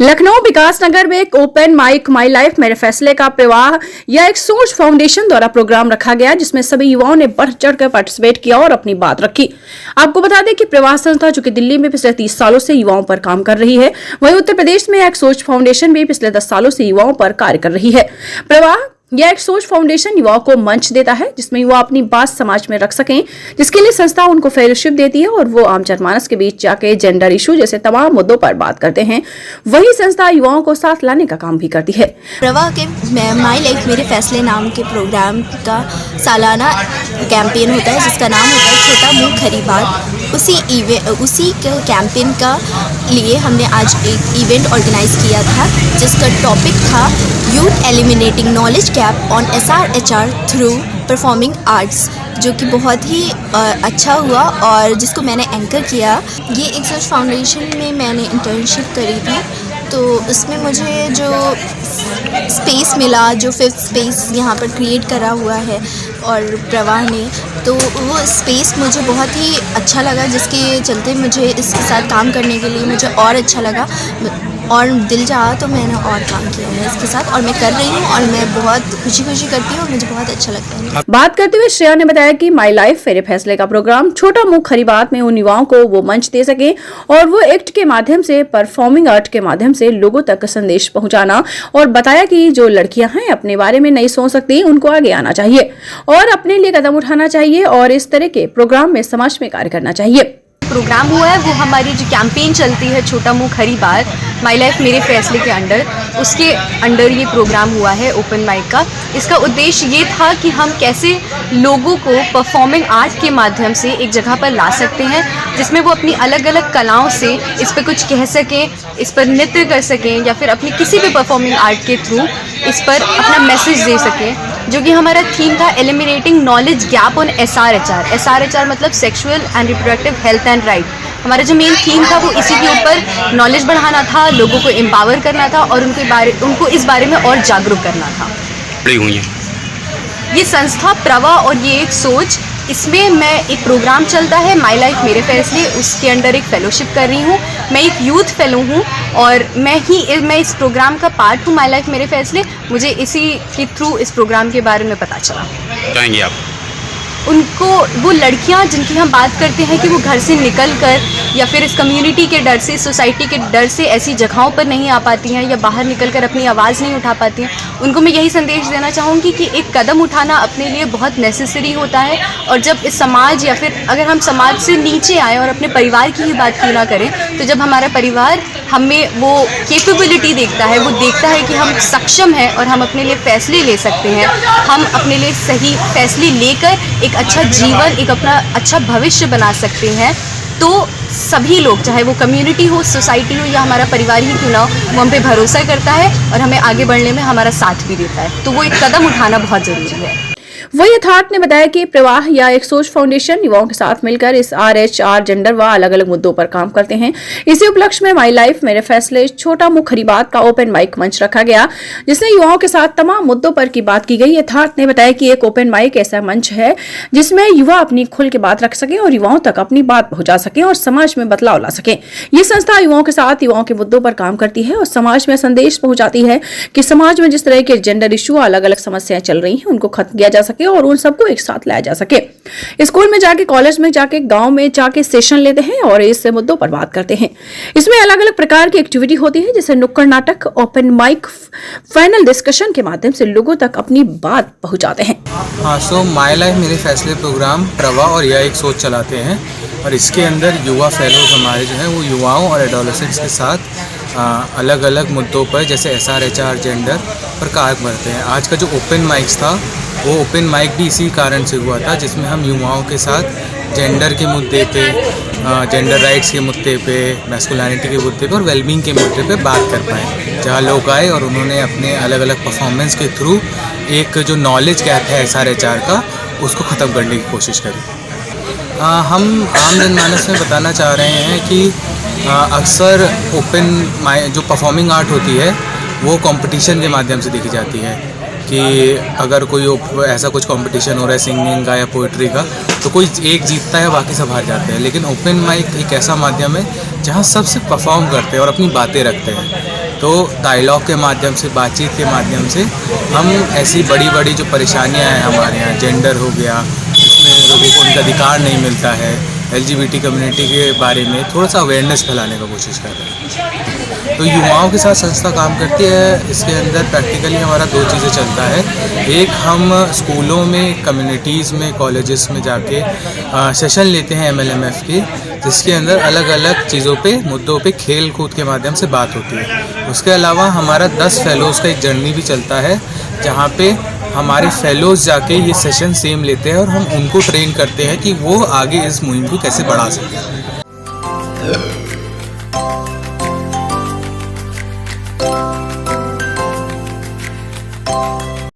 लखनऊ विकास नगर में एक open mic my life मेरे फैसले का प्रवाह या एक सोच फाउंडेशन द्वारा प्रोग्राम रखा गया, जिसमें सभी युवाओं ने बढ़ चढ़कर पार्टिसिपेट किया और अपनी बात रखी। आपको बता दें कि प्रवाह संस्था जो कि दिल्ली में पिछले 30 सालों से युवाओं पर काम कर रही है, वहीं उत्तर प्रदेश में एक सोच फाउंडेशन भी पिछले 10 सालों से युवाओं पर कार्य कर रही है। प्रवाह यह एक सोच फाउंडेशन युवाओं को मंच देता है जिसमें युवा अपनी बात समाज में रख सकें, जिसके लिए संस्था उनको फेलोशिप देती है और वो आम जनमानस के बीच जाके जेंडर इशू जैसे तमाम मुद्दों पर बात करते हैं। वही संस्था युवाओं को साथ लाने का काम भी करती है। प्रवाह के माई लाइफ मेरे फैसले नाम के प्रोग्राम का सालाना कैंपेन होता है जिसका नाम होता है छोटा मुंह खरी बात। उसी कैंपेन का लिए हमने आज एक इवेंट ऑर्गेनाइज किया था जिसका टॉपिक था youth eliminating knowledge gap on SRHR through performing arts, जो कि बहुत ही अच्छा हुआ और जिसको मैंने एंकर किया। ये एक सोच फाउंडेशन में मैंने इंटर्नशिप करी थी, तो उसमें मुझे जो स्पेस मिला, जो 5th स्पेस यहाँ पर क्रिएट करा हुआ है और प्रवाह ने, तो वो स्पेस मुझे बहुत ही अच्छा लगा, जिसके चलते मुझे इसके साथ काम करने के लिए मुझे और अच्छा लगा और दिल चाहा तो मैंने और काम किया है इसके साथ और मैं कर रही हूँ और मैं बहुत खुशी करती हूँ और मुझे बहुत अच्छा लगता है। बात करते हुए श्रेया ने बताया कि माई लाइफ मेरे फैसले का प्रोग्राम छोटा मुंह खरी बात में उन युवाओं को वो मंच दे सके और वो एक्ट के माध्यम से, परफॉर्मिंग आर्ट के माध्यम से लोगों तक संदेश पहुंचाना, और बताया कि जो लड़कियां हैं अपने बारे में नहीं सोच सकती, उनको आगे आना चाहिए और अपने लिए कदम उठाना चाहिए और इस तरह के प्रोग्राम में समाज में कार्य करना चाहिए। प्रोग्राम हुआ है वो हमारी जो कैंपेन चलती है छोटा मुंह खरी बात माई लाइफ मेरे फैसले के अंडर, उसके अंडर ये प्रोग्राम हुआ है ओपन माइक का। इसका उद्देश्य ये था कि हम कैसे लोगों को परफॉर्मिंग आर्ट के माध्यम से एक जगह पर ला सकते हैं जिसमें वो अपनी अलग अलग कलाओं से इस पर कुछ कह सकें, इस पर नृत्य कर सकें या फिर अपनी किसी भी परफॉर्मिंग आर्ट के थ्रू इस पर अपना मैसेज दे सकें। जो कि हमारा थीम था eliminating knowledge gap on SRHR मतलब sexual and reproductive health and right. हमारा जो मेन थीम था वो इसी के ऊपर नॉलेज बढ़ाना था, लोगों को एम्पावर करना था और उनको इस बारे में और जागरूक करना था। ये संस्था प्रवाह और ये एक सोच, इसमें मैं एक प्रोग्राम चलता है माई लाइफ मेरे फैसले, उसके अंडर एक फेलोशिप कर रही हूँ। मैं एक यूथ फेलो हूँ और मैं इस प्रोग्राम का पार्ट हूँ माई लाइफ मेरे फैसले। मुझे इसी के थ्रू इस प्रोग्राम के बारे में पता चला। बताएंगे आप उनको, वो लड़कियां जिनकी हम बात करते हैं कि वो घर से निकल कर या फिर इस कम्युनिटी के डर से, सोसाइटी के डर से ऐसी जगहों पर नहीं आ पाती हैं या बाहर निकल कर अपनी आवाज़ नहीं उठा पाती हैं, उनको मैं यही संदेश देना चाहूँगी कि एक कदम उठाना अपने लिए बहुत नेसेसरी होता है। और जब इस समाज या फिर अगर हम समाज से नीचे आए और अपने परिवार की ही बात क्यों ना करें, तो जब हमारा परिवार हमें वो कैपेबिलिटी देखता है, वो देखता है कि हम सक्षम हैं और हम अपने लिए फैसले ले सकते हैं, हम अपने लिए सही फैसले लेकर एक अच्छा जीवन, एक अपना अच्छा भविष्य बना सकते हैं, तो सभी लोग, चाहे वो कम्युनिटी हो, सोसाइटी हो या हमारा परिवार ही क्यों ना हो, वो हम पे भरोसा करता है और हमें आगे बढ़ने में हमारा साथ भी देता है। तो वो एक कदम उठाना बहुत ज़रूरी है। वही यथार्थ ने बताया कि प्रवाह या एक सोच फाउंडेशन युवाओं के साथ मिलकर इस SRHR जेंडर व अलग अलग मुद्दों पर काम करते हैं। इसी उपलक्ष्य में माई लाइफ मेरे फैसले छोटा मुंह खरी बात का ओपन माइक मंच रखा गया, जिसमें युवाओं के साथ तमाम मुद्दों पर की बात की गई। यथार्थ ने बताया कि एक ओपन माइक ऐसा मंच है जिसमें युवा अपनी खुल के बात रख सके और युवाओं तक अपनी बात पहुंचा सके और समाज में बदलाव ला सके। ये संस्था युवाओं के साथ युवाओं के मुद्दों पर काम करती है और समाज में संदेश पहुंचाती है कि समाज में जिस तरह के जेंडर इशू, अलग अलग समस्याएं चल रही हैं, उनको खत्म किया जा सके और उन सबको एक साथ लाया जा सके। स्कूल में जाके, कॉलेज में जाके, गांव में जाके सेशन लेते हैं और इस मुद्दों पर बात करते हैं। इसमें अलग अलग प्रकार की एक्टिविटी होती है जैसे नुक्कड़ नाटक, ओपन माइक, फाइनल डिस्कशन के माध्यम से लोगों तक अपनी बात पहुंचाते हैं। सो माई लाइफ मेरे फैसले प्रोग्राम प्रवाह और यह एक सोच चलाते हैं और इसके अंदर युवा फेलोज हमारे जो हैं वो युवाओं और एडोलेसेंट्स के साथ अलग अलग मुद्दों पर जैसे SRHR जेंडर पर कार्य करते हैं। आज का जो ओपन माइक्स था वो ओपन माइक भी इसी कारण से हुआ था, जिसमें हम युवाओं के साथ जेंडर के मुद्दे पे, जेंडर राइट्स के मुद्दे पे, मैस्कुलिनिटी के मुद्दे पे और वेलबींग के मुद्दे पे बात कर पाए, जहाँ लोग आए और उन्होंने अपने अलग अलग परफॉर्मेंस के थ्रू एक जो नॉलेज गैप है SRHR का, उसको ख़त्म करने की कोशिश करी। हम आम जनमानस में बताना चाह रहे हैं कि अक्सर ओपन जो परफॉर्मिंग आर्ट होती है वो कंपटीशन के माध्यम से देखी जाती है कि अगर कोई ऐसा कुछ कंपटीशन हो रहा है सिंगिंग का या पोइट्री का, तो कोई एक जीतता है, बाकी सब हार जाते हैं। लेकिन ओपन माइक एक ऐसा माध्यम है जहाँ सब सिर्फ परफॉर्म करते हैं और अपनी बातें रखते हैं। तो डायलॉग के माध्यम से, बातचीत के माध्यम से हम ऐसी बड़ी बड़ी जो परेशानियां हैं हमारे यहाँ, जेंडर हो गया, इसमें लोगों को उनका अधिकार नहीं मिलता है, LGBT कम्युनिटी के बारे में थोड़ा सा अवेयरनेस फैलाने का कोशिश कर रहे हैं। तो युवाओं के साथ संस्था काम करती है। इसके अंदर प्रैक्टिकली हमारा 2 चीज़ें चलता है। एक, हम स्कूलों में, कम्युनिटीज़ में, कॉलेजेस में जाके सेशन लेते हैं MLMF के, जिसके अंदर अलग अलग चीज़ों पे, मुद्दों पे खेल कूद के माध्यम से बात होती है। उसके अलावा हमारा 10 फेलोज़ का एक जर्नी भी चलता है, जहाँ पे हमारे फेलोज़ जाके ये सेशन सेम लेते हैं और हम उनको ट्रेन करते हैं कि वो आगे इस मुहिम को कैसे बढ़ा सकें।